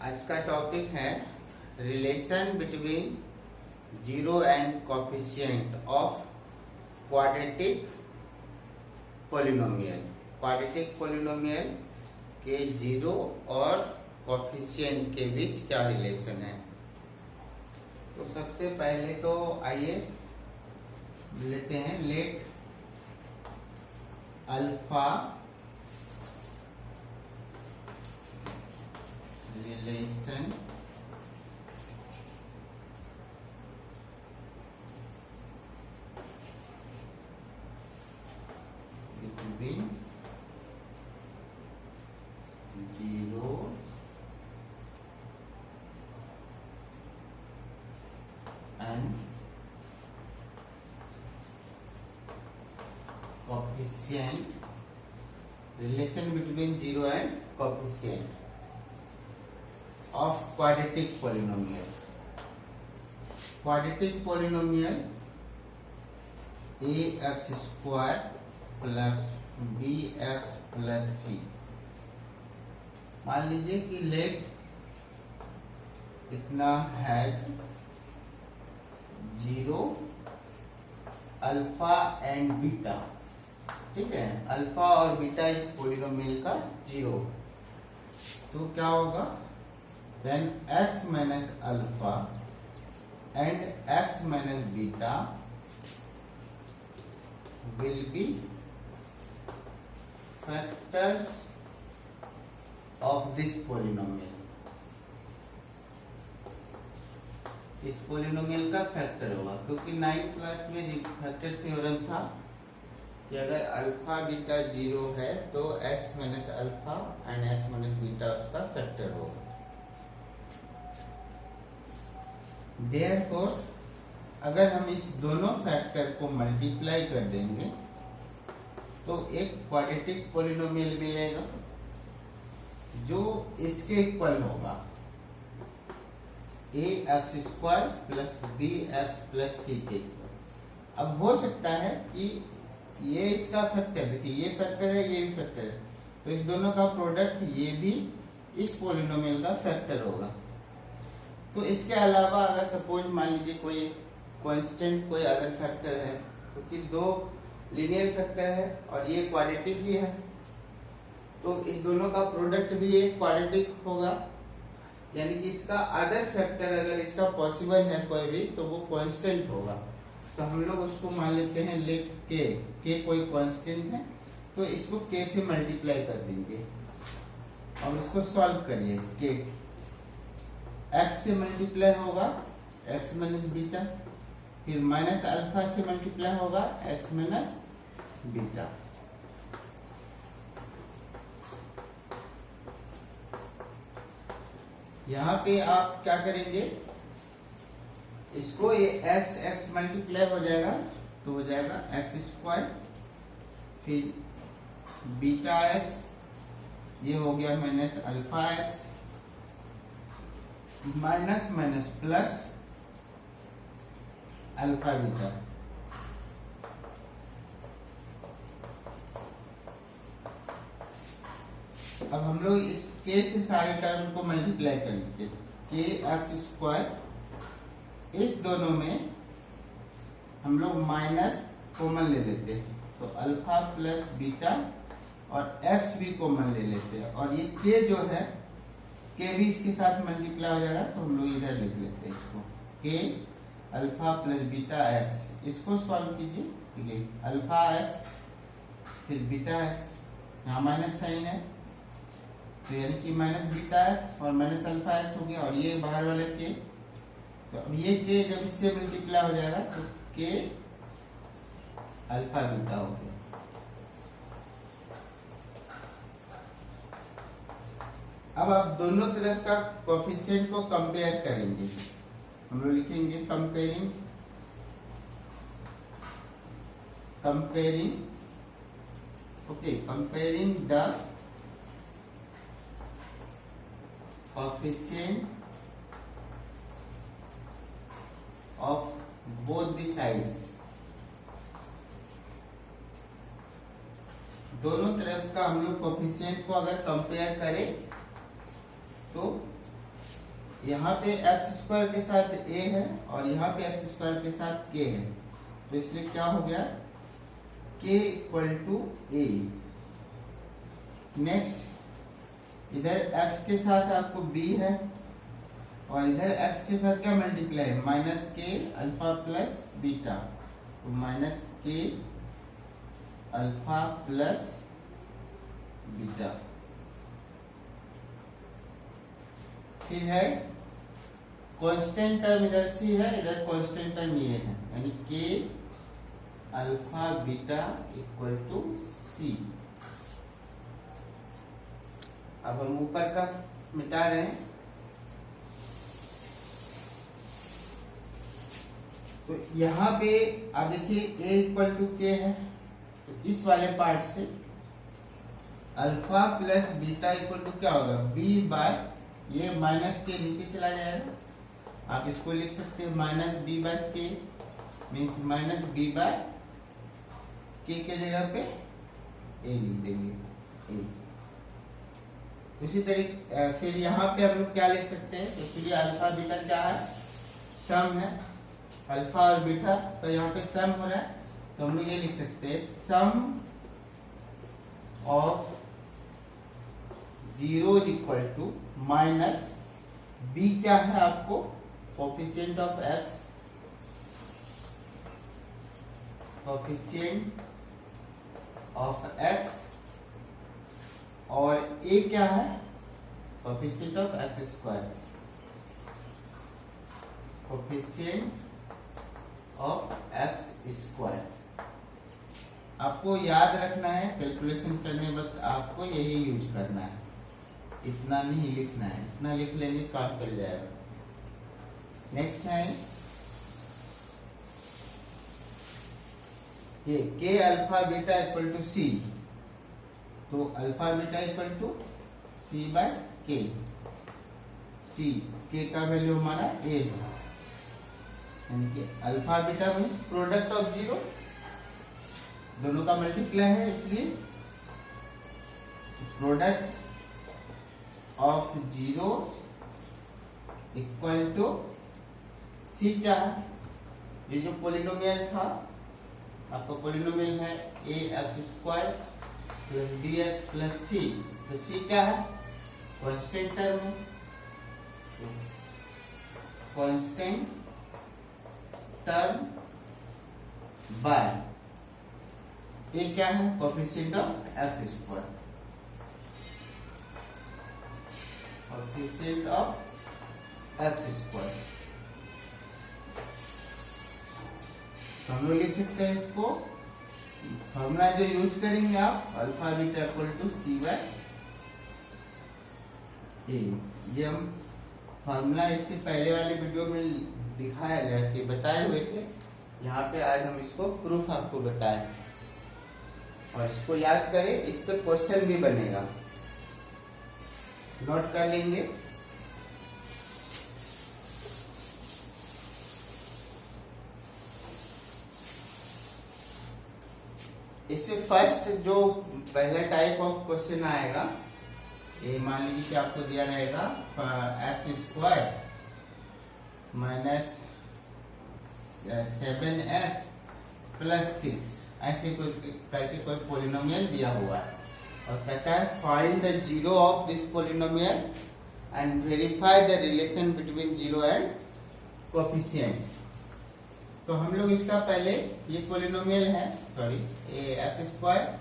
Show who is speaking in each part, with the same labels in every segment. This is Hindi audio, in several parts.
Speaker 1: आज का टॉपिक है relation between zero and coefficient of quadratic polynomial. Quadratic polynomial के जीरो और कोफिशिएंट के बीच क्या रिलेशन है। तो सबसे पहले तो आइए लेते हैं let alpha relation between zero and coefficient. Relation between zero and coefficient of quadratic polynomial. Quadratic polynomial ax square plus bx plus c। मान लीजिए कि लेट इतना has zero alpha and beta. ठीक है, अल्फा और बीटा इस पोलिनोमियल का जीरो। तो क्या होगा, then x minus alpha and x minus beta will be factors of this polynomial। इस पोलिनोमियल का फैक्टर होगा, क्योंकि 9th क्लास में फैक्टर थ्योरम था कि अगर अल्फा बीटा जीरो है तो x minus alpha and x minus beta उसका फैक्टर होगा। Therefore, अगर हम इस दोनों फैक्टर को मल्टीप्लाई कर देंगे तो एक क्वाड्रेटिक पॉलिनोमियल मिलेगा जो इसके इक्वल होगा a x square plus b x plus c के इक्वल। अब हो सकता है कि ये इसका फैक्टर, देखिए ये फैक्टर है ये भी फैक्टर है, तो इस दोनों का प्रोडक्ट ये भी इस पॉलिनोमियल का फैक्टर होगा। तो इसके अलावा अगर सपोज मान लीजिए कोई कांस्टेंट कोई अदर फैक्टर है, क्योंकि दो लीनियर फैक्टर है और ये क्वाड्रेटिक ही है, तो इस दोनों का प्रोडक्ट भी एक क्वाड्रेटिक होगा। यानी कि इसका अदर फैक्टर अगर इसका पॉसिबल है कोई भी तो वो कांस्टेंट होगा। तो हम लोग उसको मान लेते हैं लेट के कोई कांस्टेंट है, तो इसको के से मल्टीप्लाई कर देंगे और इसको सॉल्व करिए। के x से मल्टीप्लाई होगा x माइनस बीटा, फिर माइनस अल्फा से मल्टीप्लाई होगा x माइनस बीटा। यहाँ पे आप क्या करेंगे, इसको ये x मल्टीप्लाई हो जाएगा तो हो जाएगा एक्स स्क्वायर, फिर बीटा x, ये हो गया minus alpha x, minus minus plus alpha beta. अब हम लोग इस के से सारे टर्म को मल्टीप्लाई करेंगे। के एक्स स्क्वायर, इस दोनों में हम लोग माइनस कॉमन ले लेते हैं तो अल्फा प्लस बीटा, और एक्स भी कॉमन ले लेते हैं, और ये के जो है के भी इसके साथ मल्टीप्लाई हो जाएगा तो हम लोग इधर लिख लेते हैं इसको के अल्फा प्लस बीटा एक्स। इसको सॉल्व कीजिए, ठीक है, अल्फा एक्स फिर बीटा एक्स, यहाँ माइनस साइन है तो यानी कि माइनस बीटा एक्स और माइनस अल्फा एक्स हो गया, और ये बाहर वाले के, तो अब ये के जब इससे मल्टीप्लाई हो जाएगा तो के अल्फा बीटा हो गया। अब आप दोनों तरफ का कोफिशिएंट को कंपेयर करेंगे। हम लोग लिखेंगे comparing the coefficient of both the sides. दोनों तरफ का हम लोग कोफिशिएंट को अगर कंपेयर करें तो यहाँ पे एक्स स्क्वायर के साथ ए है और यहाँ पे एक्स स्क्वायर के साथ के है, तो इसलिए क्या हो गया के इक्वल टू ए। नेक्स्ट इधर x के साथ आपको b है और इधर x के साथ क्या मल्टीप्लाई है, माइनस के अल्फा प्लस बीटा, तो माइनस के अल्फा प्लस बीटा। फिर है कांस्टेंट टर्म, इधर c है, इधर कांस्टेंट टर्म ये है, यानी K alpha beta equal to c। अब हम ऊपर का मिटा रहे हैं, तो यहाँ पे आप देखिए a इक्वल टू के है, तो इस वाले पार्ट से alpha plus beta equal to क्या होगा, b बाय, ये माइनस के नीचे चला जाएगा, आप इसको लिख सकते हैं माइनस बी बाय के, मीन्स माइनस बी बाय के जगह पे ए लिख देंगे ए। उसी तरीके फिर यहाँ पे हम लोग क्या लिख सकते हैं, तो फिर अल्फा बीटा क्या है, सम है, अल्फा और बीटा, तो यहाँ पे सम हो रहा है, तो हम लोग ये लिख सकते हैं sum of zero equal to minus b क्या है आपको, coefficient of x, coefficient of x, और ए क्या है, coefficient of x square, coefficient of x square. आपको याद रखना है, कैलकुलेशन करने वक्त आपको यही यूज करना है, इतना नहीं लिखना है, इतना लिख लेंगे काम चल जाएगा। नेक्स्ट है ये K alpha beta equal to C, तो alpha beta equal to C by K, C के का वैल्यू हमारा ए है, यानी कि alpha beta means product of zero, दोनों का मल्टीप्लाई है, इसलिए product of zero equal to सी क्या है, ये जो पोलिनोमियल था आपका पोलिनोमियल है ए x square plus b x plus सी, तो सी क्या है, कांस्टेंट टर्म है, कांस्टेंट टर्म बाय ए क्या है, coefficient of x square, coefficient of x square. तो हम लोग लिख सकते हैं इसको, फॉर्मूला जो यूज करेंगे आप, alpha beta equal to C by a. ये हम फॉर्मूला इससे पहले वाले वीडियो में दिखाया गया थे, बताए हुए थे, यहाँ पे आज हम इसको प्रूफ आपको बताएं, और इसको याद करें, इस पर क्वेश्चन भी बनेगा, नोट कर लेंगे। इससे फर्स्ट जो पहला टाइप ऑफ क्वेश्चन आएगा, ये मान लीजिए कि आपको दिया रहेगा x square minus 7x plus 6, ऐसे कुछ करके कोई पोलिनोमियल दिया हुआ है, और कहता है find the zero of this polynomial and verify the relation between zero and coefficient. तो हम लोग इसका पहले, ये पोलिनोमियल है, सॉरी ये x square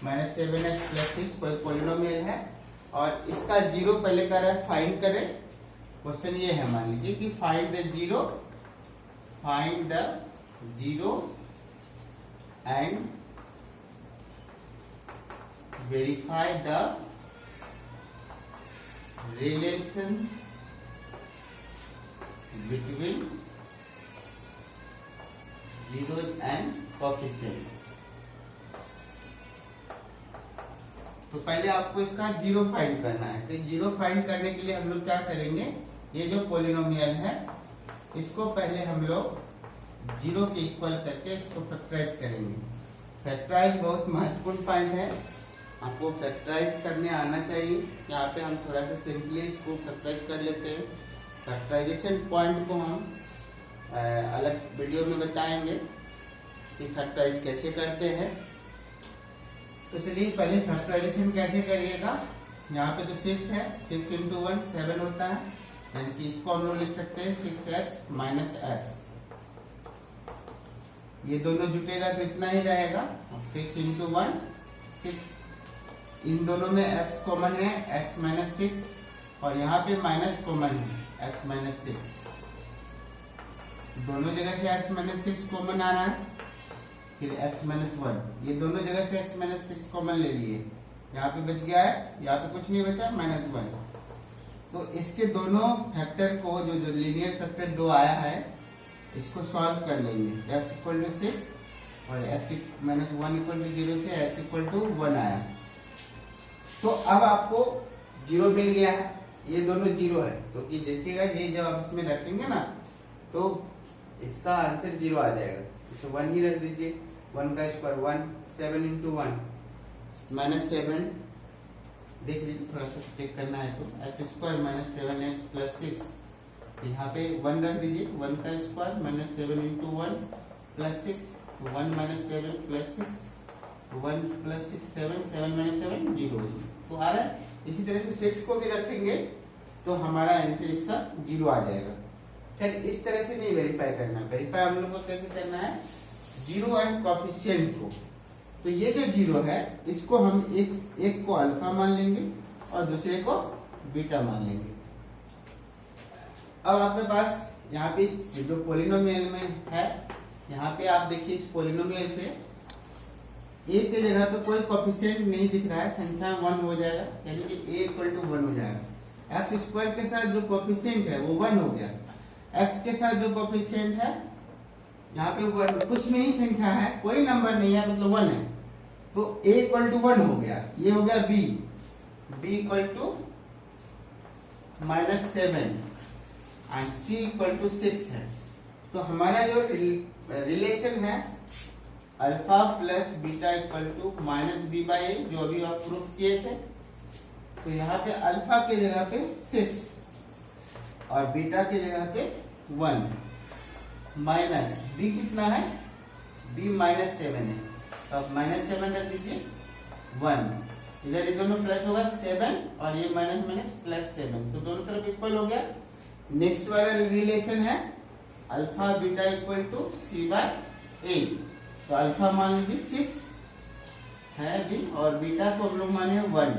Speaker 1: minus 7x plus 6 कोई पोलिनोमियल है, और इसका जीरो पहले कर रहा है फाइंड करें। क्वेश्चन ये है, मान लीजिए कि find the zero, find the zero and verify the relation between zero and coefficient. तो पहले आपको इसका जीरो फाइंड करना है, तो जीरो फाइंड करने के लिए हम लोग क्या करेंगे, ये जो पोलिनोमियल है इसको पहले हम लोग जीरो के इक्वल करके इसको फैक्टराइज करेंगे। फैक्टराइज बहुत महत्वपूर्ण पॉइंट है, आपको फैक्टराइज करने आना चाहिए। यहाँ पे हम थोड़ा सा सिंपली इसको फैक्टराइज कर लेते हैं। फैक्टराइजेशन पॉइंट को हम अलग वीडियो में बताएंगे कि फैक्टराइज कैसे करते हैं। तो चलिए पहले फैक्टराइजेशन कैसे करिएगा। यहाँ पे तो 6 है, 6 इंटू 1 7 होता है, यानी कि इसको हम लोग लिख सकते हैं 6x माइनस एक्स। ये दोनों जुटेगा तो इतना ही रहेगा, 6 इंटू 1 6। इन दोनों में x कॉमन है, x माइनस 6, और यहाँ पे माइनस कॉमन है, x माइनस 6। दोनों जगह से x माइनस 6 कॉमन आ रहा है, फिर x माइनस 1। ये दोनों जगह से x माइनस 6 कॉमन ले लिए, यहाँ पे बच गया x, यहाँ पे कुछ नहीं बचा, माइनस 1। तो इसके दोनों फैक्टर को जो लीनियर फैक्टर 2 आया है, इसको सॉल्व कर लेंगे। x इक्वल टू 6 और x माइनस 1 इक्वल टू 0 से x इक्वल टू 1 आया। तो अब आपको 0 मिल गया है, ये दोनों 0 है, क्योंकि तो देखिएगा ये जब आप इसमें रखेंगे ना तो इसका आंसर 0 आ जाएगा। तो 1 ही रख दीजिए, 1 का स्क्वायर 1, 7 इंटू 1 माइनस 7। देख लीजिए, थोड़ा सा चेक करना है तो x square minus 7x plus 6। यहाँ पे 1 रख दीजिए, 1 का square minus 7 into 1 plus 6, 1 minus 7 plus 6, 1 plus 6 7, 7 minus 7 0 तो आ रहा है। इसी तरह से 6 को भी रखेंगे तो हमारा आंसर इसका 0 आ जाएगा। फिर इस तरह से नहीं वेरीफाई करना, वेरीफाई हम लोग को कैसे करना है, 0 एंड कोएफिशिएंट को। तो ये जो 0 है इसको हम एक को अल्फा मान लेंगे और दूसरे को बीटा मान लेंगे। अब आपके पास यहाँ पे इस जो पोलिनोमियल में है, यहाँ पे आप देखिए इस पोलिनोमियल से a के जगह पे कोई कोएफिशिएंट नहीं दिख रहा है, संख्या 1 हो जाएगा, यानी कि a इक्वल टू 1 हो जाएगा। एक्स स्क्वायर के साथ जो कोएफिशिएंट है वो 1 हो गया, x के साथ जो कोएफिशिएंट है यहाँ पे 1, कुछ नहीं संख्या है, कोई नंबर नहीं है, मतलब 1 है, तो a इक्वल टू 1 हो गया। ये हो गया b equal to minus 7 and c equal to 6 है। तो हमारा जो रिलेशन है alpha plus beta equal to minus b by a, जो अभी आप प्रूफ किए थे, तो यहाँ पे अल्फा के जगह पे 6 और बीटा के जगह पे 1 माइनस बी कितना है, बी माइनस 7 है, तो अब माइनस 7 रख दीजिए, 1 इधर ये दोनों प्लस होगा 7 और ये माइनस माइनस प्लस 7, तो दोनों तरफ इक्वल हो गया। नेक्स्ट वाला रिलेशन है alpha beta equal to c by a, तो अल्फा मान लीजिए 6 है अभी और बीटा को हम लोग माने 1,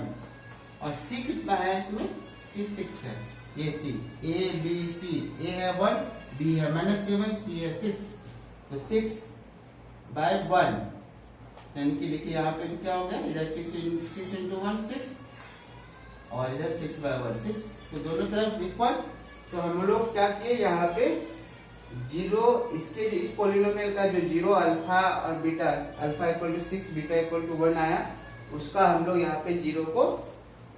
Speaker 1: और सी कितना है इसमें, सी 6 है, ये सी ए बी सी, ए है 1, बी है माइनस 7, सी है 6, तो 6 बाय 1, यानी कि देखिए यहाँ पे क्या हो गया, इधर 6 इंटू 1 6 और इधर 6 बाय 1 6, तो दोनों तरफ इक्वल। तो हम लोग क्या किए, यहाँ पे 0 इसके इस पोलिनोमियल का जो 0 अल्फा और beta, alpha equal to 6 beta equal to 1 आया, उसका हम लोग यहाँ पे 0 को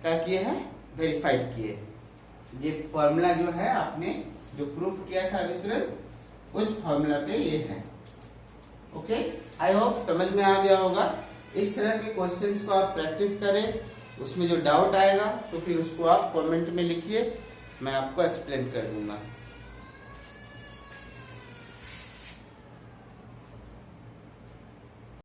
Speaker 1: क्या किए हैं, वेरीफाइड किए। ये फॉर्मूला जो है आपने जो प्रूफ किया था अभी तुरंत, उस फॉर्मूला पे ये है। ओके, आई होप समझ में आ गया होगा। इस तरह के क्वेश्चंस को आप प्रैक्टिस करें, उसमें जो डाउट आएगा तो फिर उसको आप कमेंट में लिखिए, मैं आपको एक्सप्लेन कर दूंगा।